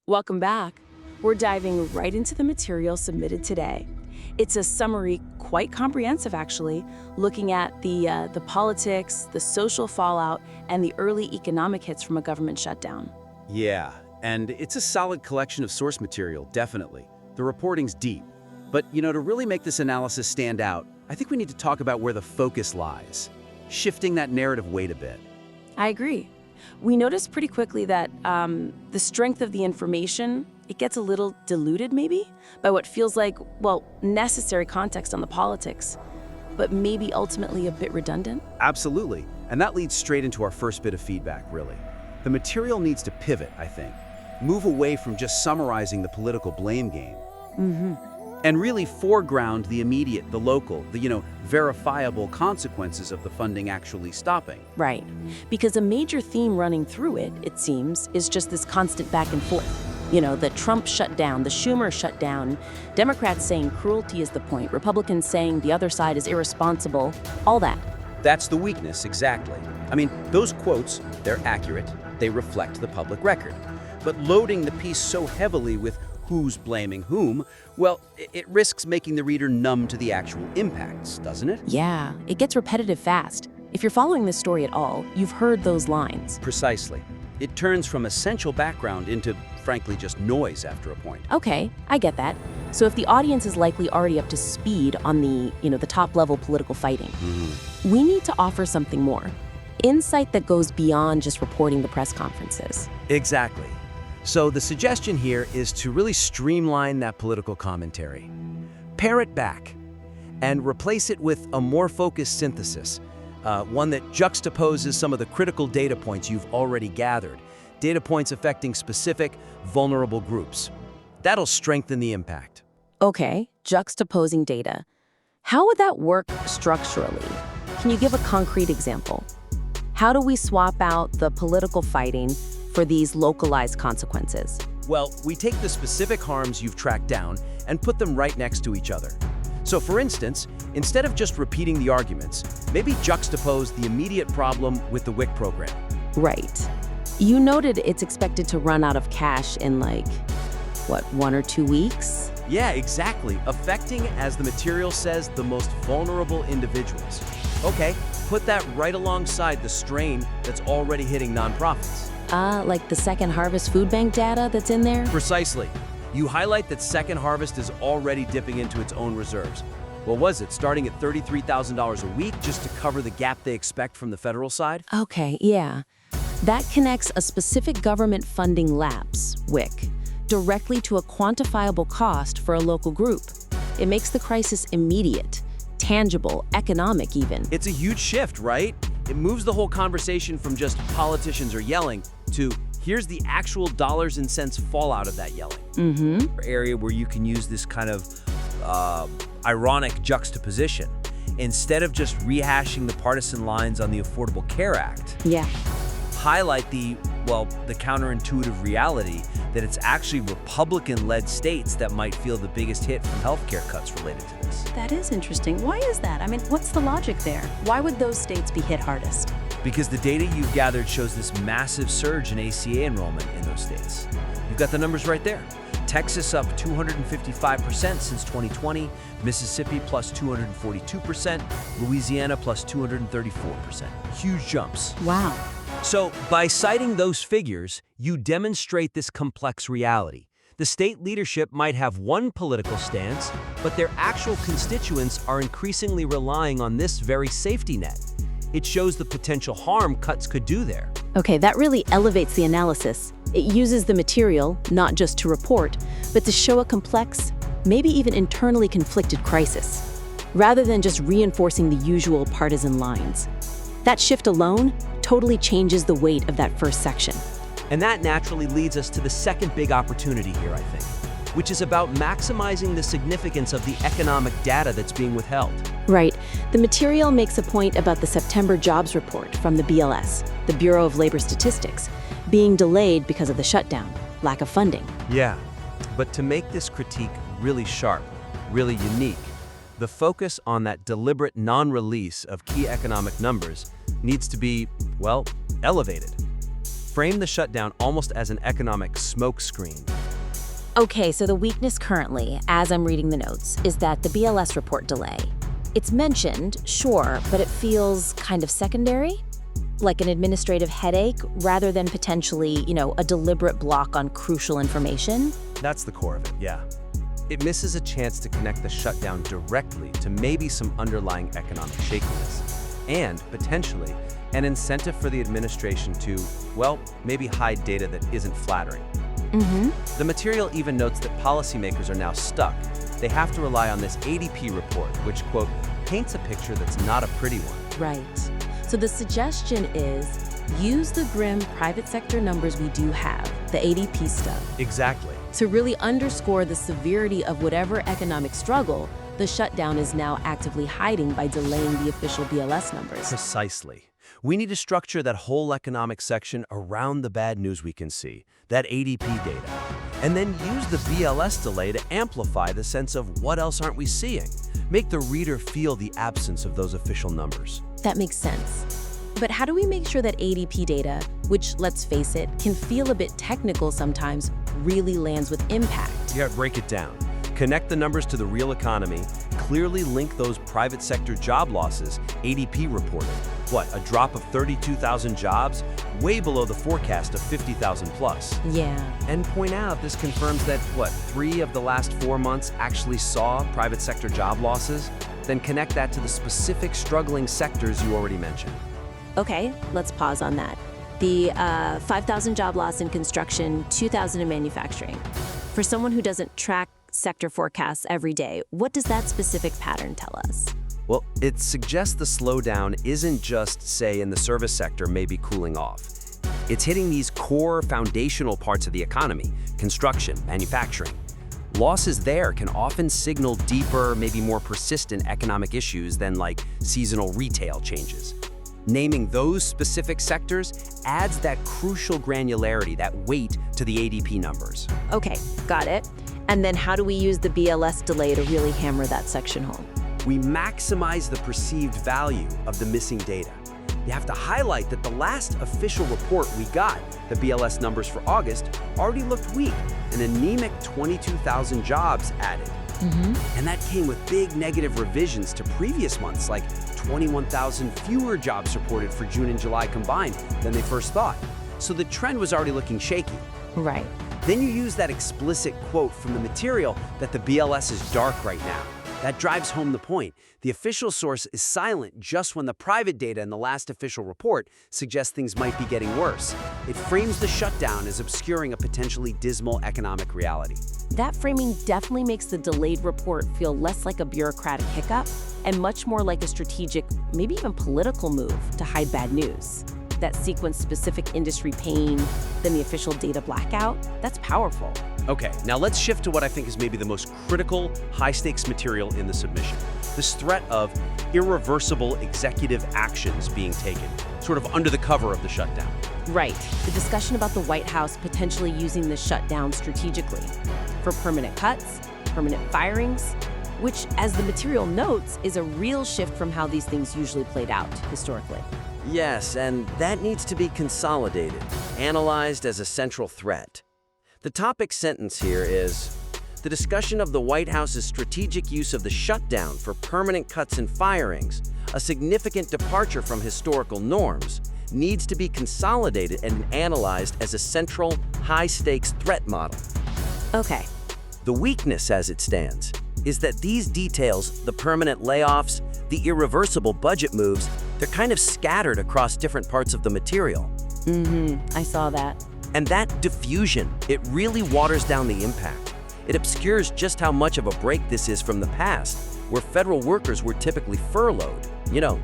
Welcome back. We're diving right into the material submitted today. It's a summary, quite comprehensive actually, looking at the politics, the social fallout, and the early economic hits from a government shutdown. Yeah, and it's a solid collection of source material, definitely. The reporting's deep. But, to really make this analysis stand out, I think we need to talk about where the focus lies, shifting that narrative weight a bit. I agree. We noticed pretty quickly that the strength of the information, it gets a little diluted maybe by what feels like, well, necessary context on the politics, but maybe ultimately a bit redundant. Absolutely. And that leads straight into our first bit of feedback, really. The material needs to pivot, I think. Move away from just summarizing the political blame game. And really foreground the immediate, the local, the verifiable consequences of the funding actually stopping. Right. Because a major theme running through it, it seems, is just this constant back and forth. The Trump shutdown, the Schumer shutdown, Democrats saying cruelty is the point, Republicans saying the other side is irresponsible, all that. That's the weakness, exactly. I mean, those quotes, they're accurate, they reflect the public record. But loading the piece so heavily with who's blaming whom, well, it risks making the reader numb to the actual impacts, doesn't it? Yeah, it gets repetitive fast. If you're following this story at all, you've heard those lines. Precisely. It turns from essential background into, frankly, just noise after a point. Okay, I get that. So if the audience is likely already up to speed on the top-level political fighting, we need to offer something more. Insight that goes beyond just reporting the press conferences. Exactly. So the suggestion here is to really streamline that political commentary. Pare it back and replace it with a more focused synthesis, one that juxtaposes some of the critical data points you've already gathered, data points affecting specific, vulnerable groups. That'll strengthen the impact. Okay, juxtaposing data. How would that work structurally? Can you give a concrete example? How do we swap out the political fighting for these localized consequences? Well, we take the specific harms you've tracked down and put them right next to each other. So for instance, instead of just repeating the arguments, maybe juxtapose the immediate problem with the WIC program. Right. You noted it's expected to run out of cash in 1 or 2 weeks? Yeah, exactly. Affecting, as the material says, the most vulnerable individuals. Okay, put that right alongside the strain that's already hitting nonprofits. Like the Second Harvest Food Bank data that's in there? Precisely. You highlight that Second Harvest is already dipping into its own reserves. What was it, starting at $33,000 a week just to cover the gap they expect from the federal side? Okay, yeah. That connects a specific government funding lapse, WIC, directly to a quantifiable cost for a local group. It makes the crisis immediate, tangible, economic even. It's a huge shift, right? It moves the whole conversation from just politicians are yelling to here's the actual dollars and cents fallout of that yelling. Area where you can use this kind of ironic juxtaposition. Instead of just rehashing the partisan lines on the Affordable Care Act, highlight the counterintuitive reality that it's actually Republican-led states that might feel the biggest hit from healthcare cuts related to this. That is interesting. Why is that? I mean, what's the logic there? Why would those states be hit hardest? Because the data you've gathered shows this massive surge in ACA enrollment in those states. You've got the numbers right there. Texas up 255% since 2020, Mississippi plus 242%, Louisiana plus 234%. Huge jumps. Wow. So by citing those figures, you demonstrate this complex reality. The state leadership might have one political stance, but their actual constituents are increasingly relying on this very safety net. It shows the potential harm cuts could do there. Okay, that really elevates the analysis. It uses the material, not just to report, but to show a complex, maybe even internally conflicted crisis, rather than just reinforcing the usual partisan lines. That shift alone totally changes the weight of that first section. And that naturally leads us to the second big opportunity here, I think, which is about maximizing the significance of the economic data that's being withheld. Right. The material makes a point about the September jobs report from the BLS, the Bureau of Labor Statistics, being delayed because of the shutdown, lack of funding. Yeah, but to make this critique really sharp, really unique, the focus on that deliberate non-release of key economic numbers needs to be, elevated. Frame the shutdown almost as an economic smokescreen, Okay, so the weakness currently, as I'm reading the notes, is that the BLS report delay. It's mentioned, sure, but it feels kind of secondary, like an administrative headache rather than potentially, a deliberate block on crucial information. That's the core of it, yeah. It misses a chance to connect the shutdown directly to maybe some underlying economic shakiness, and potentially an incentive for the administration to, well, maybe hide data that isn't flattering. The material even notes that policymakers are now stuck. They have to rely on this ADP report, which, quote, paints a picture that's not a pretty one. Right. So the suggestion is use the grim private sector numbers we do have, the ADP stuff, Exactly. to really underscore the severity of whatever economic struggle the shutdown is now actively hiding by delaying the official BLS numbers. Precisely. We need to structure that whole economic section around the bad news we can see, that ADP data, and then use the BLS delay to amplify the sense of what else aren't we seeing. Make the reader feel the absence of those official numbers. That makes sense. But how do we make sure that ADP data, which, let's face it, can feel a bit technical sometimes, really lands with impact? You gotta break it down. Connect the numbers to the real economy, clearly link those private sector job losses ADP reported. What, a drop of 32,000 jobs? Way below the forecast of 50,000 plus. Yeah. And point out this confirms that, 3 of the last 4 months actually saw private sector job losses? Then connect that to the specific struggling sectors you already mentioned. Okay, let's pause on that. The 5,000 job loss in construction, 2,000 in manufacturing. For someone who doesn't track sector forecasts every day, what does that specific pattern tell us? Well, it suggests the slowdown isn't just, say, in the service sector maybe cooling off. It's hitting these core foundational parts of the economy, construction, manufacturing. Losses there can often signal deeper, maybe more persistent economic issues than like seasonal retail changes. Naming those specific sectors adds that crucial granularity, that weight to the ADP numbers. Okay, got it. And then how do we use the BLS delay to really hammer that section home? We maximize the perceived value of the missing data. You have to highlight that the last official report we got, the BLS numbers for August, already looked weak, an anemic 22,000 jobs added. And that came with big negative revisions to previous months, like 21,000 fewer jobs reported for June and July combined than they first thought. So the trend was already looking shaky. Right. Then you use that explicit quote from the material that the BLS is dark right now. That drives home the point. The official source is silent just when the private data in the last official report suggests things might be getting worse. It frames the shutdown as obscuring a potentially dismal economic reality. That framing definitely makes the delayed report feel less like a bureaucratic hiccup and much more like a strategic, maybe even political move to hide bad news. That sequence specific industry pain, then the official data blackout, that's powerful. Okay, now let's shift to what I think is maybe the most critical, high-stakes material in the submission. This threat of irreversible executive actions being taken, sort of under the cover of the shutdown. Right. The discussion about the White House potentially using the shutdown strategically for permanent cuts, permanent firings, which, as the material notes, is a real shift from how these things usually played out historically. Yes, and that needs to be consolidated, analyzed as a central threat. The topic sentence here is, the discussion of the White House's strategic use of the shutdown for permanent cuts and firings, a significant departure from historical norms, needs to be consolidated and analyzed as a central, high-stakes threat model. Okay. The weakness as it stands is that these details, the permanent layoffs, the irreversible budget moves, they're kind of scattered across different parts of the material. I saw that. And that diffusion, it really waters down the impact. It obscures just how much of a break this is from the past, where federal workers were typically furloughed,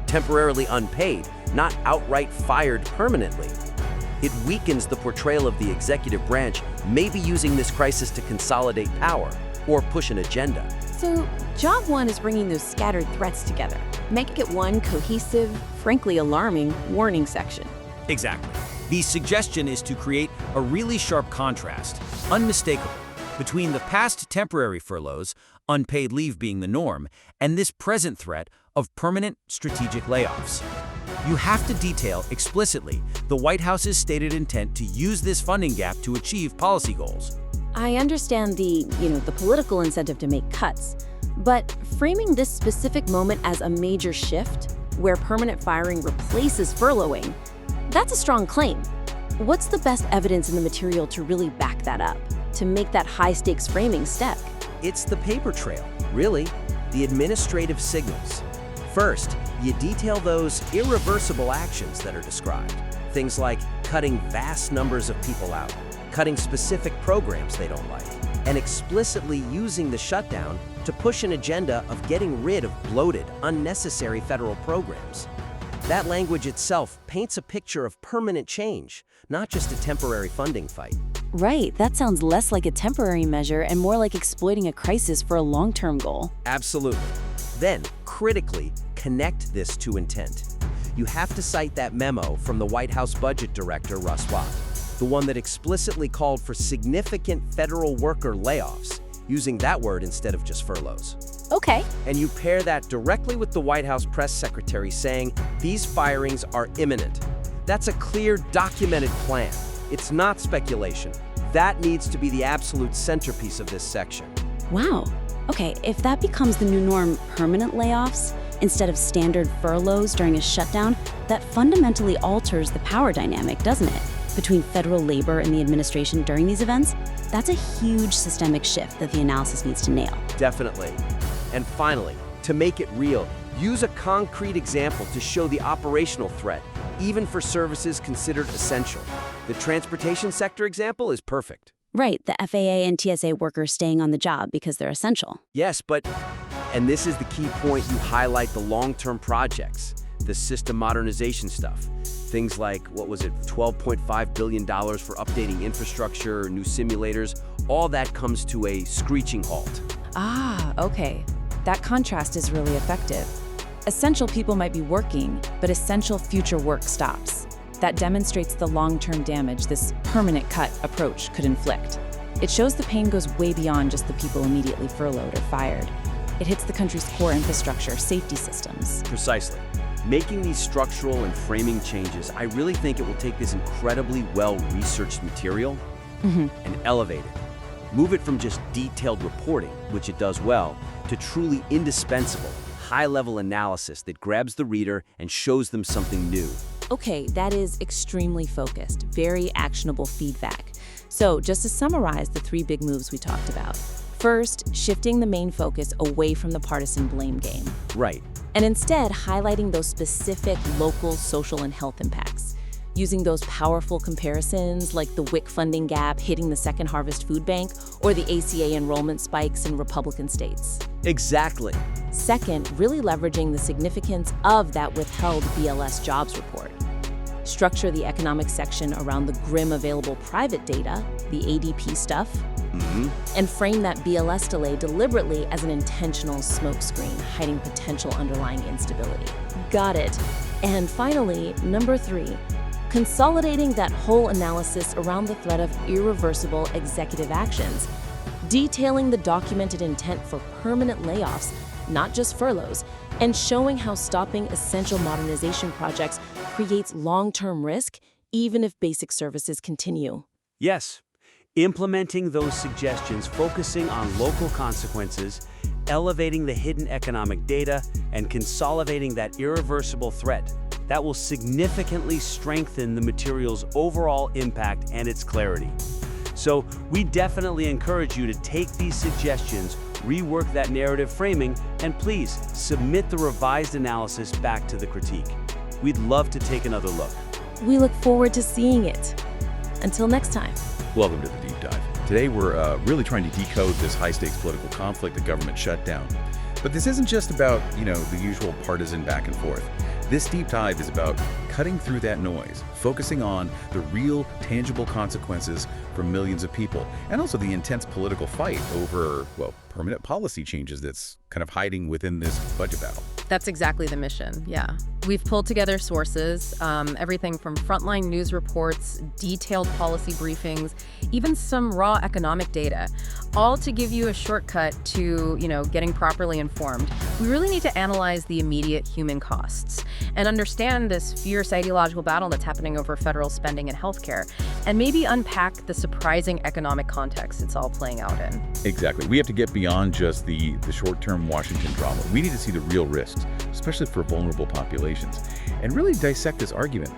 temporarily unpaid, not outright fired permanently. It weakens the portrayal of the executive branch, maybe using this crisis to consolidate power or push an agenda. So, job one is bringing those scattered threats together. Make it one cohesive, frankly alarming, warning section. Exactly. The suggestion is to create a really sharp contrast, unmistakable, between the past temporary furloughs, unpaid leave being the norm, and this present threat of permanent strategic layoffs. You have to detail explicitly the White House's stated intent to use this funding gap to achieve policy goals. I understand the political incentive to make cuts, but framing this specific moment as a major shift, where permanent firing replaces furloughing, that's a strong claim. What's the best evidence in the material to really back that up, to make that high-stakes framing stick? It's the paper trail, really, the administrative signals. First, you detail those irreversible actions that are described. Things like cutting vast numbers of people out, cutting specific programs they don't like, and explicitly using the shutdown to push an agenda of getting rid of bloated, unnecessary federal programs. That language itself paints a picture of permanent change, not just a temporary funding fight. Right, that sounds less like a temporary measure and more like exploiting a crisis for a long-term goal. Absolutely. Then, critically, connect this to intent. You have to cite that memo from the White House Budget Director, Russ Watt, the one that explicitly called for significant federal worker layoffs, using that word instead of just furloughs. Okay. And you pair that directly with the White House press secretary saying these firings are imminent. That's a clear, documented plan. It's not speculation. That needs to be the absolute centerpiece of this section. Wow. Okay, if that becomes the new norm, permanent layoffs instead of standard furloughs during a shutdown, that fundamentally alters the power dynamic, doesn't it? Between federal labor and the administration during these events? That's a huge systemic shift that the analysis needs to nail. Definitely. And finally, to make it real, use a concrete example to show the operational threat, even for services considered essential. The transportation sector example is perfect. Right, the FAA and TSA workers staying on the job because they're essential. Yes, but, and this is the key point, you highlight the long-term projects, the system modernization stuff. Things like, what was it, $12.5 billion for updating infrastructure, new simulators, all that comes to a screeching halt. Ah, okay. That contrast is really effective. Essential people might be working, but essential future work stops. That demonstrates the long-term damage this permanent cut approach could inflict. It shows the pain goes way beyond just the people immediately furloughed or fired. It hits the country's core infrastructure, safety systems. Precisely. Making these structural and framing changes, I really think it will take this incredibly well-researched material and elevate it. Move it from just detailed reporting, which it does well, to truly indispensable, high-level analysis that grabs the reader and shows them something new. Okay, that is extremely focused, very actionable feedback. So just to summarize the three big moves we talked about. First, shifting the main focus away from the partisan blame game. Right. And instead highlighting those specific local social and health impacts, using those powerful comparisons like the WIC funding gap hitting the Second Harvest Food Bank or the ACA enrollment spikes in Republican states. Exactly. Second, really leveraging the significance of that withheld BLS jobs report. Structure the economic section around the grim available private data, the ADP stuff, and frame that BLS delay deliberately as an intentional smokescreen, hiding potential underlying instability. Got it. And finally, number 3, consolidating that whole analysis around the threat of irreversible executive actions, detailing the documented intent for permanent layoffs, not just furloughs, and showing how stopping essential modernization projects creates long-term risk, even if basic services continue. Yes. Implementing those suggestions, focusing on local consequences, elevating the hidden economic data, and consolidating that irreversible threat, that will significantly strengthen the material's overall impact and its clarity. So we definitely encourage you to take these suggestions, rework that narrative framing, and please submit the revised analysis back to the critique. We'd love to take another look. We look forward to seeing it. Until next time. Welcome to the Deep Dive. Today we're really trying to decode this high-stakes political conflict, the government shutdown. But this isn't just about, the usual partisan back and forth. This deep dive is about cutting through that noise, focusing on the real, tangible consequences for millions of people, and also the intense political fight over, permanent policy changes that's kind of hiding within this budget battle. That's exactly the mission, yeah. We've pulled together sources, everything from frontline news reports, detailed policy briefings, even some raw economic data, all to give you a shortcut to, getting properly informed. We really need to analyze the immediate human costs and understand this fierce ideological battle that's happening over federal spending and healthcare, and maybe unpack the surprising economic context it's all playing out in. Exactly. We have to get beyond just the short-term Washington drama. We need to see the real risks, especially for vulnerable populations, and really dissect this argument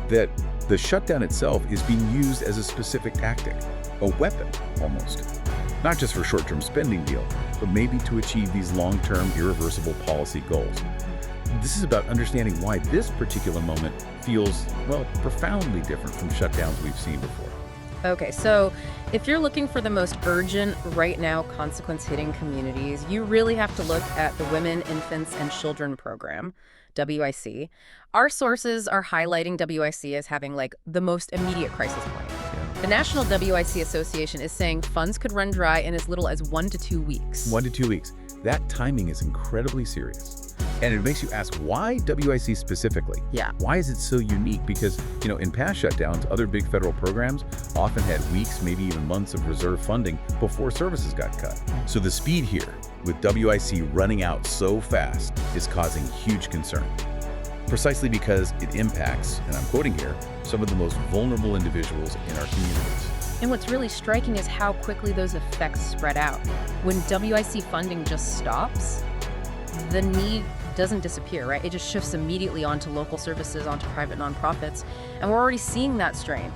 that the shutdown itself is being used as a specific tactic, a weapon almost. Not just for short-term spending deal, but maybe to achieve these long-term irreversible policy goals. This is about understanding why this particular moment feels, well, profoundly different from shutdowns we've seen before. Okay, so if you're looking for the most urgent, right now, consequence-hitting communities, you really have to look at the Women, Infants, and Children Program, WIC. Our sources are highlighting WIC as having, the most immediate crisis point. The National WIC Association is saying funds could run dry in as little as 1 to 2 weeks. 1 to 2 weeks. That timing is incredibly serious. And it makes you ask, why WIC specifically? Yeah. Why is it so unique? Because, in past shutdowns, other big federal programs often had weeks, maybe even months of reserve funding before services got cut. So the speed here, with WIC running out so fast, is causing huge concern. Precisely because it impacts, and I'm quoting here, some of the most vulnerable individuals in our communities. And what's really striking is how quickly those effects spread out. When WIC funding just stops, the need doesn't disappear, right? It just shifts immediately onto local services, onto private nonprofits. And we're already seeing that strain.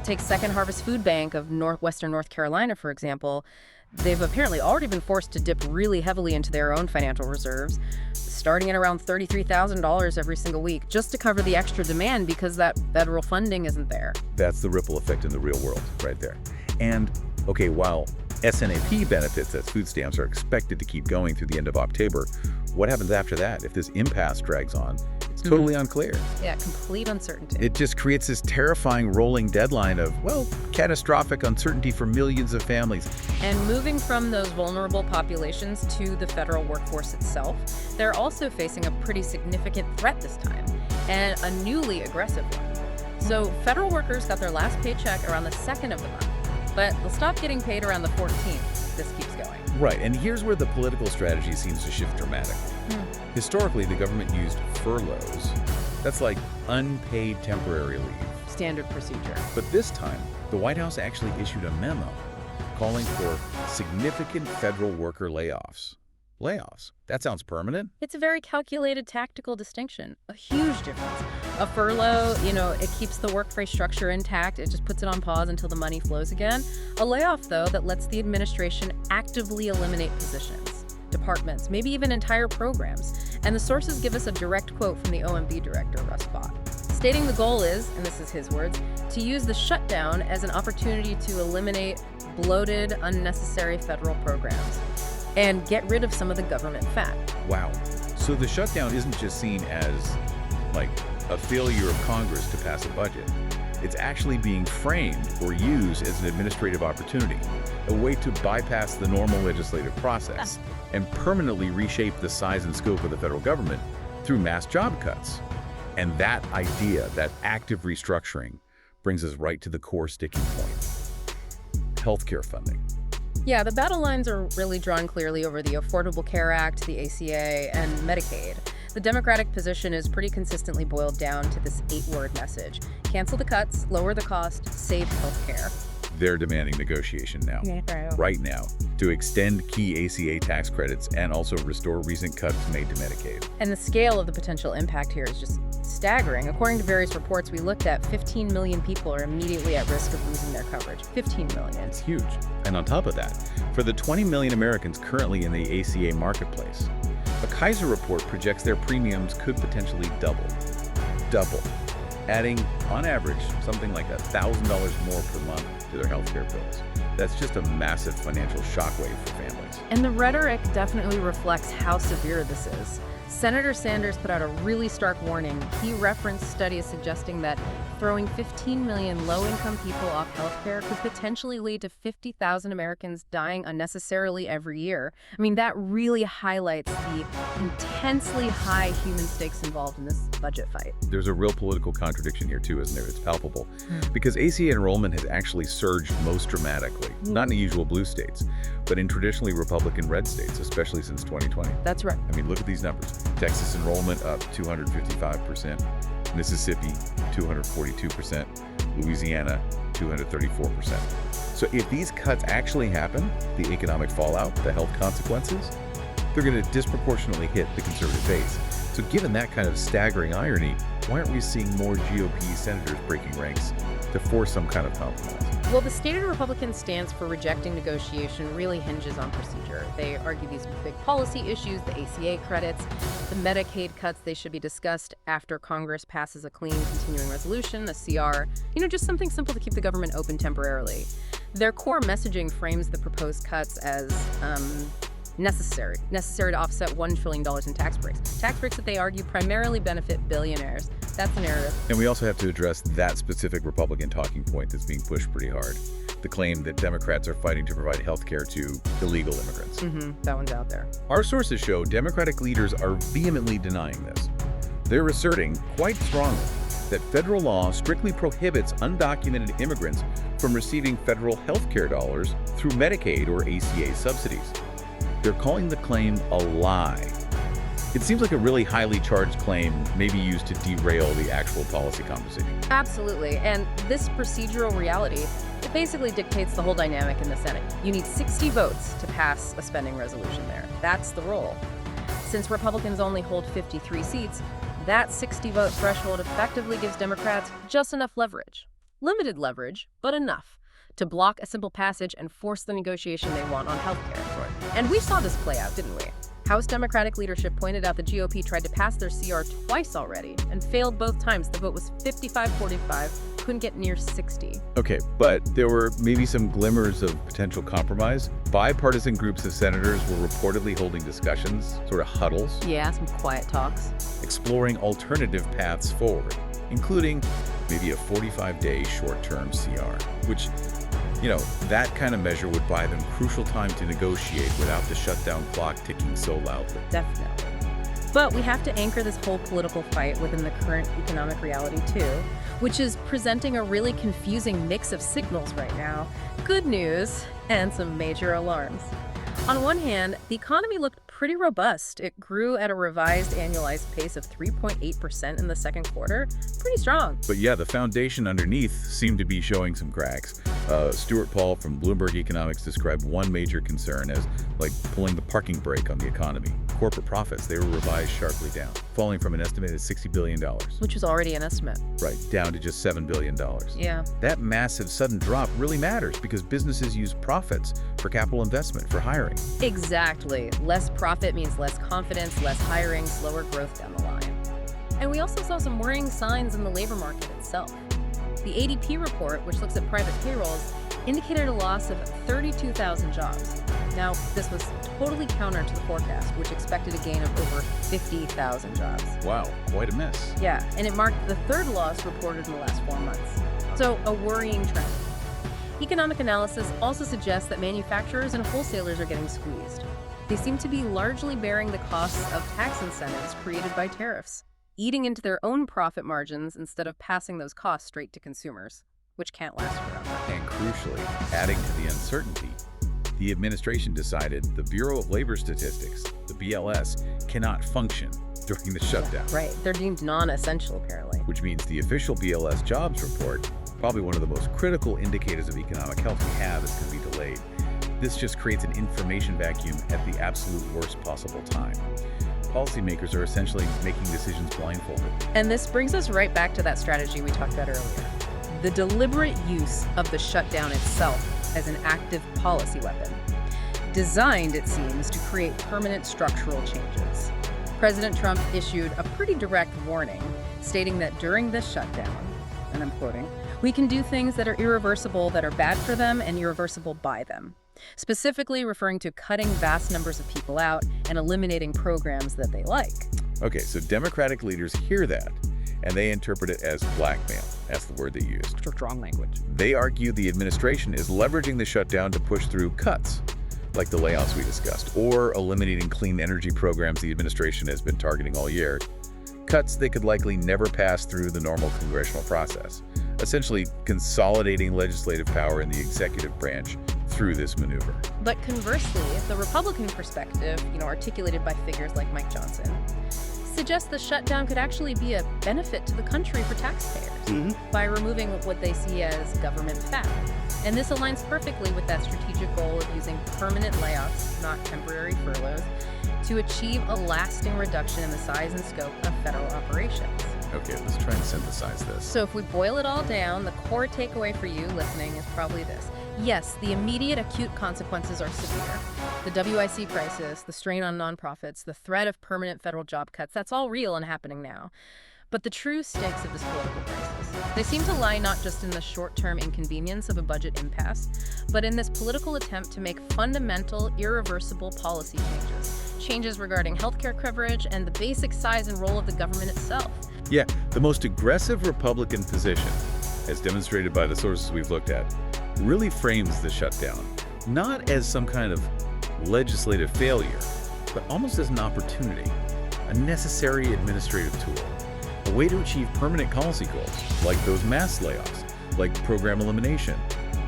Take Second Harvest Food Bank of Western North Carolina, for example. They've apparently already been forced to dip really heavily into their own financial reserves, starting at around $33,000 every single week, just to cover the extra demand because that federal funding isn't there. That's the ripple effect in the real world right there. And, okay, while SNAP benefits as food stamps are expected to keep going through the end of October, what happens after that? If this impasse drags on, it's totally unclear. Yeah, complete uncertainty. It just creates this terrifying rolling deadline of, well, catastrophic uncertainty for millions of families. And moving from those vulnerable populations to the federal workforce itself, they're also facing a pretty significant threat this time, and a newly aggressive one. So federal workers got their last paycheck around the 2nd of the month, but they'll stop getting paid around the 14th if this keeps going. Right, and here's where the political strategy seems to shift dramatically. Historically, the government used furloughs. That's like unpaid temporary leave. Standard procedure. But this time, the White House actually issued a memo calling for significant federal worker layoffs. Layoffs? That sounds permanent? It's a very calculated tactical distinction, a huge difference. A furlough, it keeps the workforce structure intact. It just puts it on pause until the money flows again. A layoff, though, that lets the administration actively eliminate positions, departments, maybe even entire programs. And the sources give us a direct quote from the OMB director, Russ Bott, stating the goal is, and this is his words, to use the shutdown as an opportunity to eliminate bloated, unnecessary federal programs and get rid of some of the government fat. Wow. So the shutdown isn't just seen as, a failure of Congress to pass a budget. It's actually being framed or used as an administrative opportunity, a way to bypass the normal legislative process and permanently reshape the size and scope of the federal government through mass job cuts. And that idea, that active restructuring, brings us right to the core sticking point: healthcare funding. Yeah, the battle lines are really drawn clearly over the Affordable Care Act, the ACA, and Medicaid. The Democratic position is pretty consistently boiled down to this 8-word message: cancel the cuts, lower the cost, save healthcare. They're demanding negotiation now, right now, to extend key ACA tax credits and also restore recent cuts made to Medicaid. And the scale of the potential impact here is just staggering. According to various reports we looked at, 15 million people are immediately at risk of losing their coverage. 15 million. It's huge. And on top of that, for the 20 million Americans currently in the ACA marketplace, a Kaiser report projects their premiums could potentially double. Adding, on average, something like $1,000 more per month to their healthcare bills. That's just a massive financial shockwave for families. And the rhetoric definitely reflects how severe this is. Senator Sanders put out a really stark warning. He referenced studies suggesting that throwing 15 million low-income people off healthcare could potentially lead to 50,000 Americans dying unnecessarily every year. I mean, that really highlights the intensely high human stakes involved in this budget fight. There's a real political contradiction here too, isn't there? It's palpable. Because ACA enrollment has actually surged most dramatically, not in the usual blue states, but in traditionally Republican red states, especially since 2020. That's right. I mean, look at these numbers. Texas enrollment up 255%, Mississippi 242%, Louisiana 234%. So if these cuts actually happen, the economic fallout, the health consequences, they're going to disproportionately hit the conservative base. So given that kind of staggering irony, why aren't we seeing more GOP senators breaking ranks to force some kind of compromise? Well, the stated Republican stance for rejecting negotiation really hinges on procedure. They argue these big policy issues, the ACA credits, the Medicaid cuts, they should be discussed after Congress passes a clean continuing resolution, a CR, just something simple to keep the government open temporarily. Their core messaging frames the proposed cuts as necessary to offset $1 trillion in tax breaks. Tax breaks that they argue primarily benefit billionaires. That's the narrative. And we also have to address that specific Republican talking point that's being pushed pretty hard. The claim that Democrats are fighting to provide health care to illegal immigrants. That one's out there. Our sources show Democratic leaders are vehemently denying this. They're asserting quite strongly that federal law strictly prohibits undocumented immigrants from receiving federal health care dollars through Medicaid or ACA subsidies. They're calling the claim a lie. It seems like a really highly charged claim, maybe used to derail the actual policy conversation. Absolutely. And this procedural reality, it basically dictates the whole dynamic in the Senate. You need 60 votes to pass a spending resolution there. That's the role. Since Republicans only hold 53 seats, that 60-vote threshold effectively gives Democrats just enough leverage. Limited leverage, but enough to block a simple passage and force the negotiation they want on health care. And we saw this play out, didn't we? House Democratic leadership pointed out the GOP tried to pass their CR twice already and failed both times. The vote was 55-45, couldn't get near 60. Okay, but there were maybe some glimmers of potential compromise. Bipartisan groups of senators were reportedly holding discussions, sort of huddles. Yeah, some quiet talks. Exploring alternative paths forward, including maybe a 45-day short-term CR, which, that kind of measure would buy them crucial time to negotiate without the shutdown clock ticking so loudly. Definitely. But we have to anchor this whole political fight within the current economic reality too, which is presenting a really confusing mix of signals right now. Good news and some major alarms. On one hand, the economy looked pretty robust. It grew at a revised annualized pace of 3.8% in the second quarter. Pretty strong. But yeah, the foundation underneath seemed to be showing some cracks. Stuart Paul from Bloomberg Economics described one major concern as like pulling the parking brake on the economy. Corporate profits, they were revised sharply down, falling from an estimated $60 billion. Which was already an estimate. Right, down to just $7 billion. Yeah. That massive sudden drop really matters because businesses use profits for capital investment, for hiring. Exactly. Less profit means less confidence, less hiring, slower growth down the line. And we also saw some worrying signs in the labor market itself. The ADP report, which looks at private payrolls, indicated a loss of 32,000 jobs. Now, this was totally counter to the forecast, which expected a gain of over 50,000 jobs. Wow, quite a miss. Yeah, and it marked the third loss reported in the last 4 months. So, a worrying trend. Economic analysis also suggests that manufacturers and wholesalers are getting squeezed. They seem to be largely bearing the costs of tax incentives created by tariffs, eating into their own profit margins instead of passing those costs straight to consumers, which can't last forever. And crucially, adding to the uncertainty, the administration decided the Bureau of Labor Statistics, the BLS, cannot function during the shutdown. Right, they're deemed non-essential apparently. Which means the official BLS jobs report, probably one of the most critical indicators of economic health we have, is going to be delayed. This just creates an information vacuum at the absolute worst possible time. Policymakers are essentially making decisions blindfolded. And this brings us right back to that strategy we talked about earlier. The deliberate use of the shutdown itself as an active policy weapon. Designed, it seems, to create permanent structural changes. President Trump issued a pretty direct warning, stating that during this shutdown, and I'm quoting, "We can do things that are irreversible, that are bad for them, and irreversible by them." Specifically referring to cutting vast numbers of people out and eliminating programs that they like. Okay, so Democratic leaders hear that, and they interpret it as blackmail. That's the word they used. Strong language. They argue the administration is leveraging the shutdown to push through cuts, like the layoffs we discussed, or eliminating clean energy programs the administration has been targeting all year. Cuts they could likely never pass through the normal congressional process, essentially consolidating legislative power in the executive branch through this maneuver. But conversely, the Republican perspective, articulated by figures like Mike Johnson, suggests the shutdown could actually be a benefit to the country for taxpayers by removing what they see as government fat. And this aligns perfectly with that strategic goal of using permanent layoffs, not temporary furloughs, to achieve a lasting reduction in the size and scope of federal operations. Okay, let's try and synthesize this. So if we boil it all down, the core takeaway for you listening is probably this. Yes, the immediate acute consequences are severe. The WIC crisis, the strain on nonprofits, the threat of permanent federal job cuts, that's all real and happening now. But the true stakes of this political crisis, they seem to lie not just in the short-term inconvenience of a budget impasse, but in this political attempt to make fundamental, irreversible policy changes regarding healthcare coverage and the basic size and role of the government itself. Yeah, the most aggressive Republican position, as demonstrated by the sources we've looked at, really frames the shutdown not as some kind of legislative failure, but almost as an opportunity, a necessary administrative tool, a way to achieve permanent policy goals, like those mass layoffs, like program elimination,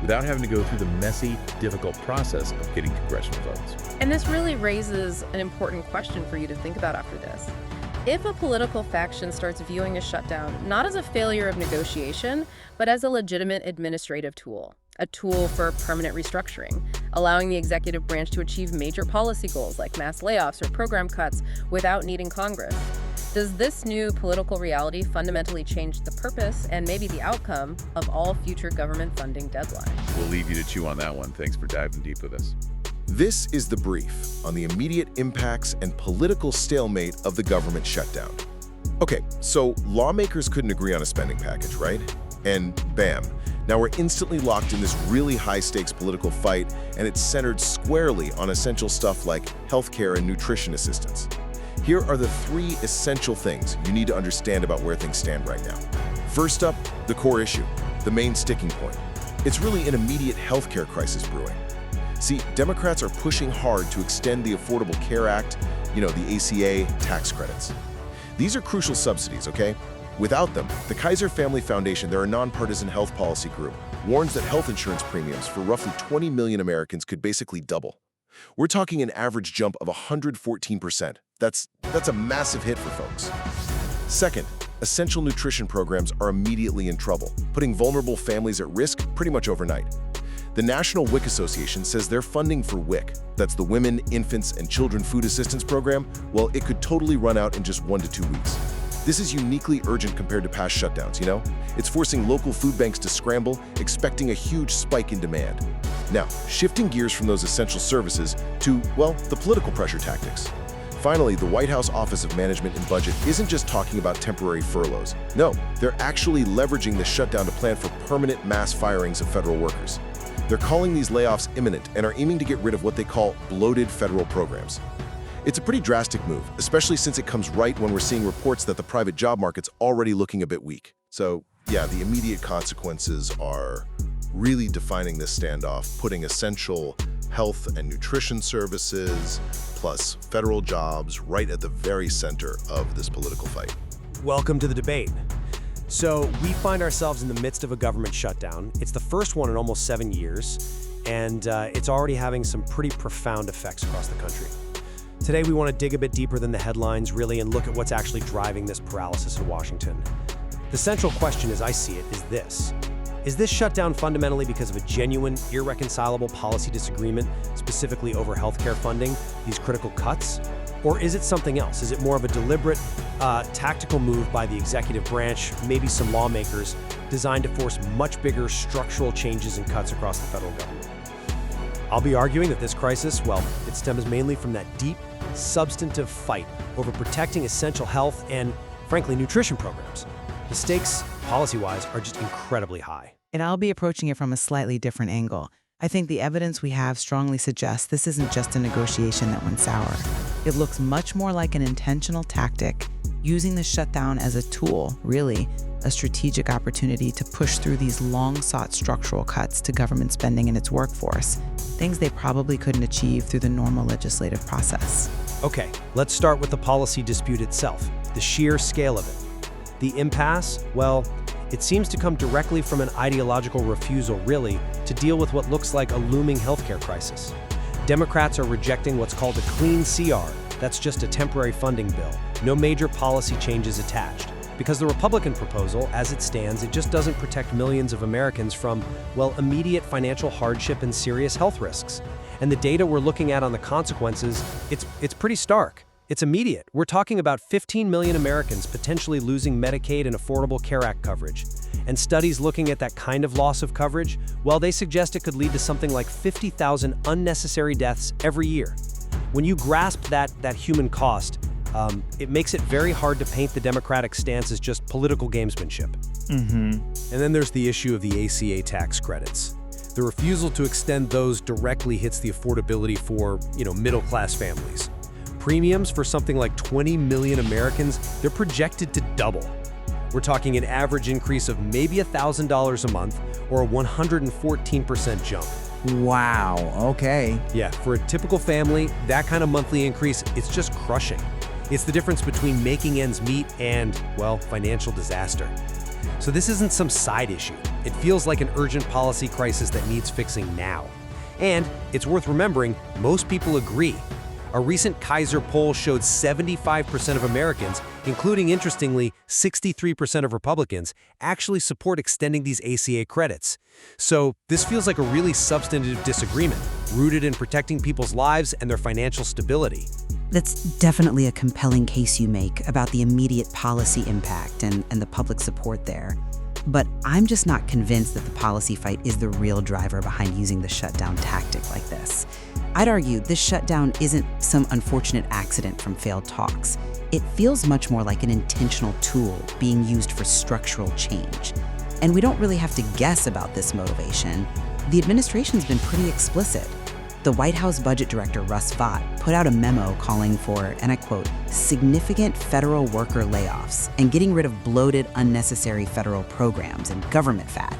without having to go through the messy, difficult process of getting congressional votes. And this really raises an important question for you to think about after this. If a political faction starts viewing a shutdown not as a failure of negotiation, but as a legitimate administrative tool, a tool for permanent restructuring, allowing the executive branch to achieve major policy goals like mass layoffs or program cuts without needing Congress, does this new political reality fundamentally change the purpose and maybe the outcome of all future government funding deadlines? We'll leave you to chew on that one. Thanks for diving deep with us. This is the brief on the immediate impacts and political stalemate of the government shutdown. Okay, so lawmakers couldn't agree on a spending package, right? And bam, now we're instantly locked in this really high-stakes political fight, and it's centered squarely on essential stuff like healthcare and nutrition assistance. Here are the 3 essential things you need to understand about where things stand right now. First up, the core issue, the main sticking point. It's really an immediate healthcare crisis brewing. See, Democrats are pushing hard to extend the Affordable Care Act, the ACA tax credits. These are crucial subsidies, okay? Without them, the Kaiser Family Foundation, they're a nonpartisan health policy group, warns that health insurance premiums for roughly 20 million Americans could basically double. We're talking an average jump of 114%. That's a massive hit for folks. Second, essential nutrition programs are immediately in trouble, putting vulnerable families at risk pretty much overnight. The National WIC Association says their funding for WIC, that's the Women, Infants, and Children Food Assistance Program, well, it could totally run out in just 1 to 2 weeks. This is uniquely urgent compared to past shutdowns, It's forcing local food banks to scramble, expecting a huge spike in demand. Now, shifting gears from those essential services to, the political pressure tactics. Finally, the White House Office of Management and Budget isn't just talking about temporary furloughs. No, they're actually leveraging the shutdown to plan for permanent mass firings of federal workers. They're calling these layoffs imminent and are aiming to get rid of what they call bloated federal programs. It's a pretty drastic move, especially since it comes right when we're seeing reports that the private job market's already looking a bit weak. So, yeah, the immediate consequences are really defining this standoff, putting essential health and nutrition services plus federal jobs right at the very center of this political fight. Welcome to the debate. So we find ourselves in the midst of a government shutdown. It's the first one in almost 7 years, and it's already having some pretty profound effects across the country. Today, we want to dig a bit deeper than the headlines, really, and look at what's actually driving this paralysis in Washington. The central question, as I see it, is this. Is this shutdown fundamentally because of a genuine, irreconcilable policy disagreement, specifically over healthcare funding, these critical cuts? Or is it something else? Is it more of a deliberate, tactical move by the executive branch, maybe some lawmakers, designed to force much bigger structural changes and cuts across the federal government? I'll be arguing that this crisis, it stems mainly from that deep, substantive fight over protecting essential health and, frankly, nutrition programs. The stakes, policy-wise, are just incredibly high. And I'll be approaching it from a slightly different angle. I think the evidence we have strongly suggests this isn't just a negotiation that went sour. It looks much more like an intentional tactic using the shutdown as a tool, really, a strategic opportunity to push through these long-sought structural cuts to government spending and its workforce, things they probably couldn't achieve through the normal legislative process. Okay, let's start with the policy dispute itself, the sheer scale of it. The impasse, well, it seems to come directly from an ideological refusal, really, to deal with what looks like a looming healthcare crisis. Democrats are rejecting what's called a clean CR. That's just a temporary funding bill. No major policy changes attached. Because the Republican proposal, as it stands, it just doesn't protect millions of Americans from, well, immediate financial hardship and serious health risks. And the data we're looking at on the consequences, it's pretty stark. It's immediate. We're talking about 15 million Americans potentially losing Medicaid and Affordable Care Act coverage. And studies looking at that kind of loss of coverage, well, they suggest it could lead to something like 50,000 unnecessary deaths every year. When you grasp that human cost, it makes it very hard to paint the Democratic stance as just political gamesmanship. And then there's the issue of the ACA tax credits. The refusal to extend those directly hits the affordability for, middle-class families. Premiums for something like 20 million Americans, they're projected to double. We're talking an average increase of maybe $1,000 a month or a 114% jump. Wow, okay. Yeah, for a typical family, that kind of monthly increase, it's just crushing. It's the difference between making ends meet and, well, financial disaster. So this isn't some side issue. It feels like an urgent policy crisis that needs fixing now. And it's worth remembering, most people agree. A recent Kaiser poll showed 75% of Americans, including, interestingly, 63% of Republicans, actually support extending these ACA credits. So this feels like a really substantive disagreement, rooted in protecting people's lives and their financial stability. That's definitely a compelling case you make about the immediate policy impact and the public support there. But I'm just not convinced that the policy fight is the real driver behind using the shutdown tactic like this. I'd argue this shutdown isn't some unfortunate accident from failed talks. It feels much more like an intentional tool being used for structural change. And we don't really have to guess about this motivation. The administration's been pretty explicit. The White House Budget Director, Russ Vought, put out a memo calling for, and I quote, significant federal worker layoffs and getting rid of bloated, unnecessary federal programs and government fat.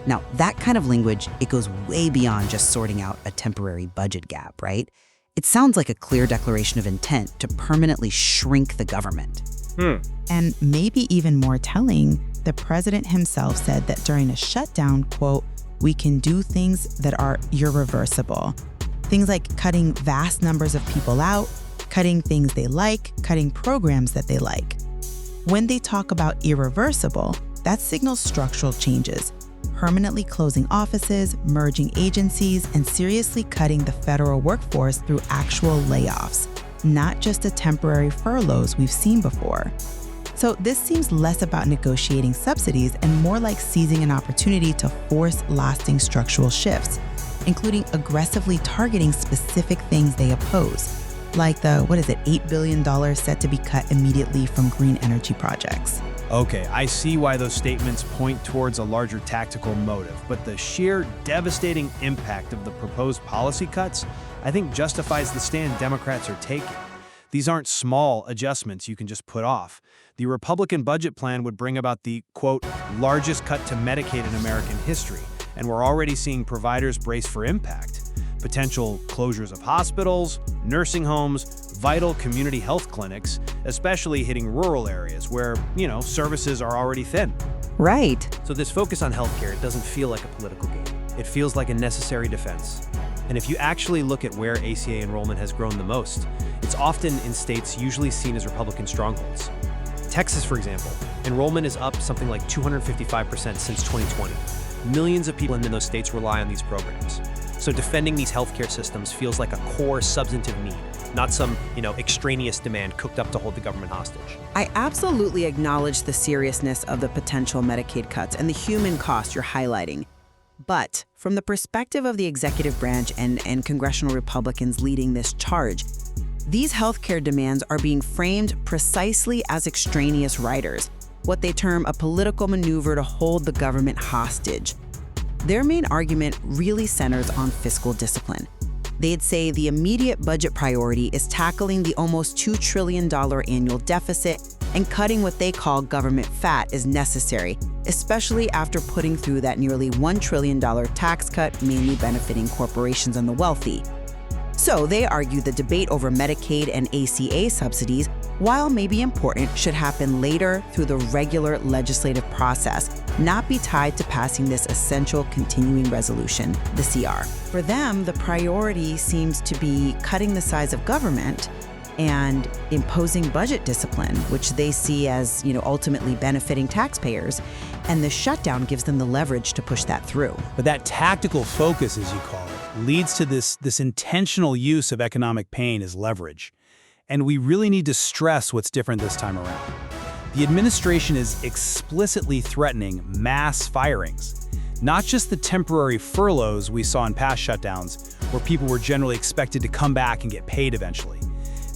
Now, that kind of language, it goes way beyond just sorting out a temporary budget gap, right? It sounds like a clear declaration of intent to permanently shrink the government. And maybe even more telling, the president himself said that during a shutdown, quote, we can do things that are irreversible. Things like cutting vast numbers of people out, cutting things they like, cutting programs that they like. When they talk about irreversible, that signals structural changes, permanently closing offices, merging agencies, and seriously cutting the federal workforce through actual layoffs, not just the temporary furloughs we've seen before. So this seems less about negotiating subsidies and more like seizing an opportunity to force lasting structural shifts, including aggressively targeting specific things they oppose, like the, $8 billion set to be cut immediately from green energy projects. Okay, I see why those statements point towards a larger tactical motive, but the sheer devastating impact of the proposed policy cuts, I think, justifies the stand Democrats are taking. These aren't small adjustments you can just put off. The Republican budget plan would bring about the, quote, largest cut to Medicaid in American history, and we're already seeing providers brace for impact. Potential closures of hospitals, nursing homes, vital community health clinics, especially hitting rural areas where, services are already thin. Right. So this focus on healthcare, it doesn't feel like a political game. It feels like a necessary defense. And if you actually look at where ACA enrollment has grown the most, it's often in states usually seen as Republican strongholds. Texas, for example, enrollment is up something like 255% since 2020. Millions of people in those states rely on these programs. So defending these healthcare systems feels like a core substantive need, not some, extraneous demand cooked up to hold the government hostage. I absolutely acknowledge the seriousness of the potential Medicaid cuts and the human cost you're highlighting. But from the perspective of the executive branch and congressional Republicans leading this charge, these healthcare demands are being framed precisely as extraneous riders, what they term a political maneuver to hold the government hostage. Their main argument really centers on fiscal discipline. They'd say the immediate budget priority is tackling the almost $2 trillion annual deficit and cutting what they call government fat is necessary, especially after putting through that nearly $1 trillion tax cut, mainly benefiting corporations and the wealthy. So they argue the debate over Medicaid and ACA subsidies, while maybe important, should happen later through the regular legislative process, not be tied to passing this essential continuing resolution, the CR. For them, the priority seems to be cutting the size of government and imposing budget discipline, which they see as, ultimately benefiting taxpayers, and the shutdown gives them the leverage to push that through. But that tactical focus, as you call it, leads to this intentional use of economic pain as leverage. And we really need to stress what's different this time around. The administration is explicitly threatening mass firings, not just the temporary furloughs we saw in past shutdowns, where people were generally expected to come back and get paid eventually.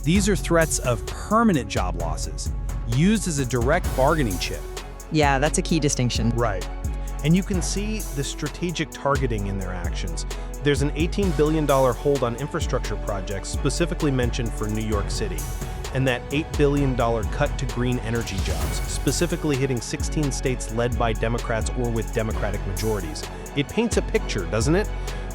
These are threats of permanent job losses, used as a direct bargaining chip. Yeah, that's a key distinction. Right. And you can see the strategic targeting in their actions. There's an $18 billion hold on infrastructure projects specifically mentioned for New York City, and that $8 billion cut to green energy jobs, specifically hitting 16 states led by Democrats or with Democratic majorities. It paints a picture, doesn't it?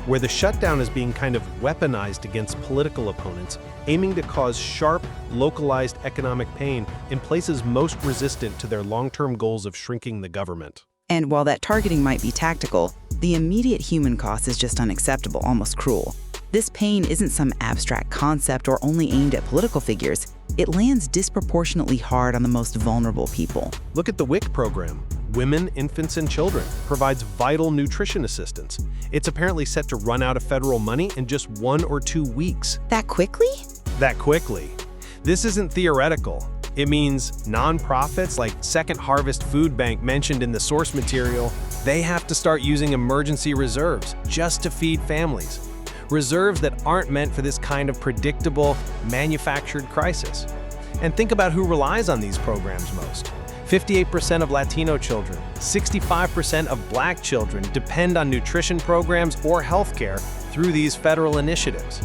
Where the shutdown is being kind of weaponized against political opponents, aiming to cause sharp, localized economic pain in places most resistant to their long-term goals of shrinking the government. And while that targeting might be tactical, the immediate human cost is just unacceptable, almost cruel. This pain isn't some abstract concept or only aimed at political figures. It lands disproportionately hard on the most vulnerable people. Look at the WIC program. Women, Infants, and Children provides vital nutrition assistance. It's apparently set to run out of federal money in just 1 or 2 weeks. That quickly? That quickly. This isn't theoretical. It means nonprofits like Second Harvest Food Bank mentioned in the source material, they have to start using emergency reserves just to feed families. Reserves that aren't meant for this kind of predictable, manufactured crisis. And think about who relies on these programs most. 58% of Latino children, 65% of Black children depend on nutrition programs or healthcare through these federal initiatives.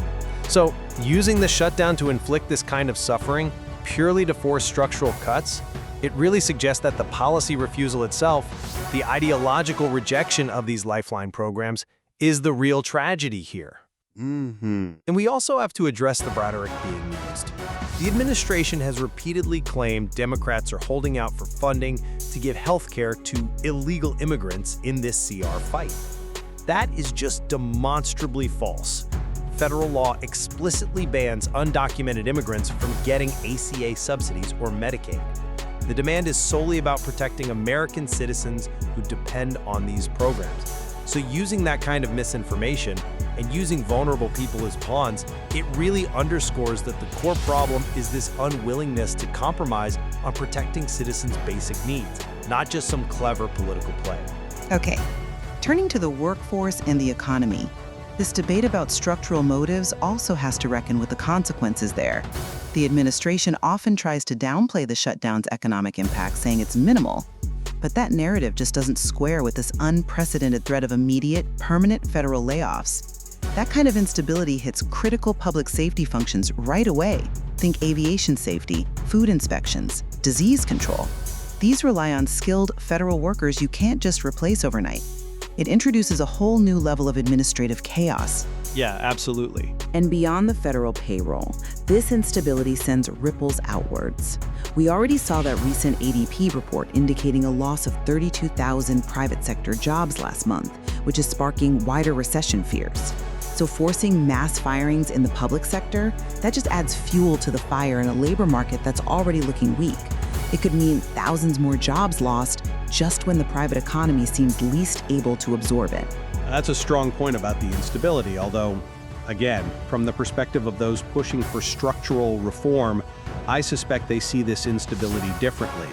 So, using the shutdown to inflict this kind of suffering, purely to force structural cuts, it really suggests that the policy refusal itself, the ideological rejection of these lifeline programs, is the real tragedy here. And we also have to address the rhetoric being used. The administration has repeatedly claimed Democrats are holding out for funding to give health care to illegal immigrants in this CR fight. That is just demonstrably false. Federal law explicitly bans undocumented immigrants from getting ACA subsidies or Medicaid. The demand is solely about protecting American citizens who depend on these programs. So using that kind of misinformation and using vulnerable people as pawns, it really underscores that the core problem is this unwillingness to compromise on protecting citizens' basic needs, not just some clever political play. Okay, turning to the workforce and the economy, this debate about structural motives also has to reckon with the consequences there. The administration often tries to downplay the shutdown's economic impact, saying it's minimal. But that narrative just doesn't square with this unprecedented threat of immediate, permanent federal layoffs. That kind of instability hits critical public safety functions right away. Think aviation safety, food inspections, disease control. These rely on skilled federal workers you can't just replace overnight. It introduces a whole new level of administrative chaos. Yeah, absolutely. And beyond the federal payroll, this instability sends ripples outwards. We already saw that recent ADP report indicating a loss of 32,000 private sector jobs last month, which is sparking wider recession fears. So forcing mass firings in the public sector, that just adds fuel to the fire in a labor market that's already looking weak. It could mean thousands more jobs lost just when the private economy seems least able to absorb it. That's a strong point about the instability, although, again, from the perspective of those pushing for structural reform, I suspect they see this instability differently.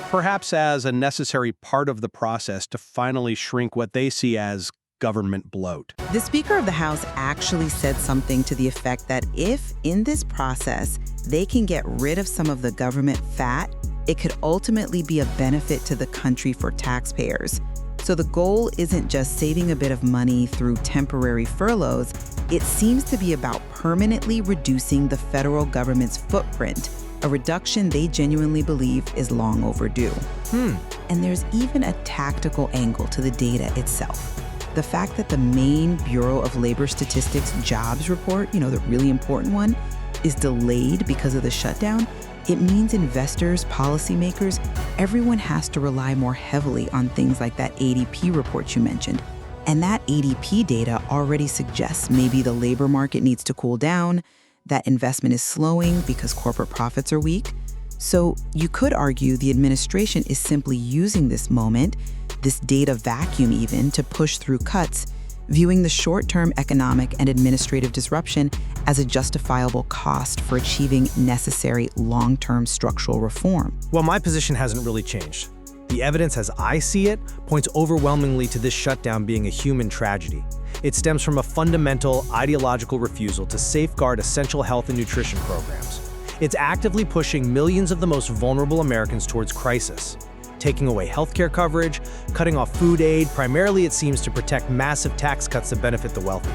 Perhaps as a necessary part of the process to finally shrink what they see as government bloat. The Speaker of the House actually said something to the effect that if, in this process, they can get rid of some of the government fat, it could ultimately be a benefit to the country for taxpayers. So the goal isn't just saving a bit of money through temporary furloughs, it seems to be about permanently reducing the federal government's footprint a reduction they genuinely believe is long overdue. And there's even a tactical angle to the data itself. The fact that the main Bureau of Labor Statistics jobs report, the really important one, is delayed because of the shutdown, it means investors, policymakers, everyone has to rely more heavily on things like that ADP report you mentioned. And that ADP data already suggests maybe the labor market needs to cool down, that investment is slowing because corporate profits are weak. So you could argue the administration is simply using this moment, this data vacuum even, to push through cuts, viewing the short-term economic and administrative disruption as a justifiable cost for achieving necessary long-term structural reform. Well, my position hasn't really changed. The evidence as I see it points overwhelmingly to this shutdown being a human tragedy. It stems from a fundamental ideological refusal to safeguard essential health and nutrition programs. It's actively pushing millions of the most vulnerable Americans towards crisis, taking away healthcare coverage, cutting off food aid, primarily it seems to protect massive tax cuts that benefit the wealthy.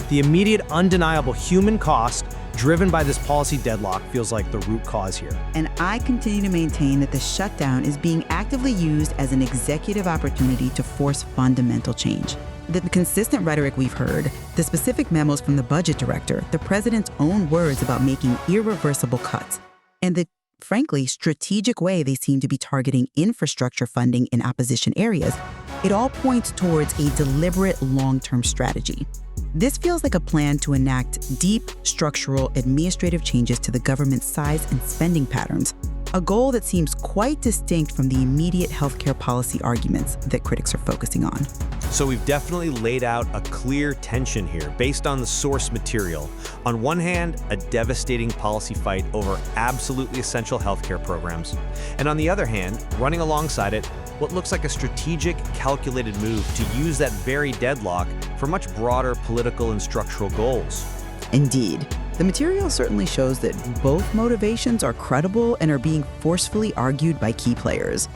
The immediate, undeniable human cost driven by this policy deadlock feels like the root cause here. And I continue to maintain that the shutdown is being actively used as an executive opportunity to force fundamental change. The consistent rhetoric we've heard, the specific memos from the budget director, the president's own words about making irreversible cuts, and the, frankly, strategic way they seem to be targeting infrastructure funding in opposition areas, it all points towards a deliberate long-term strategy. This feels like a plan to enact deep, structural, administrative changes to the government's size and spending patterns, a goal that seems quite distinct from the immediate healthcare policy arguments that critics are focusing on. So we've definitely laid out a clear tension here based on the source material. On one hand, a devastating policy fight over absolutely essential healthcare programs. And on the other hand, running alongside it, what looks like a strategic, calculated move to use that very deadlock for much broader political and structural goals. Indeed. The material certainly shows that both motivations are credible and are being forcefully argued by key players.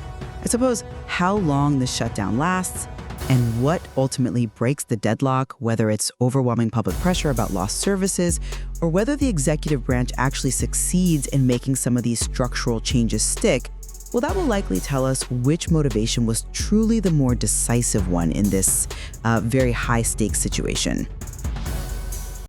I suppose how long the shutdown lasts and what ultimately breaks the deadlock, whether it's overwhelming public pressure about lost services or whether the executive branch actually succeeds in making some of these structural changes stick, well, that will likely tell us which motivation was truly the more decisive one in this very high-stakes situation.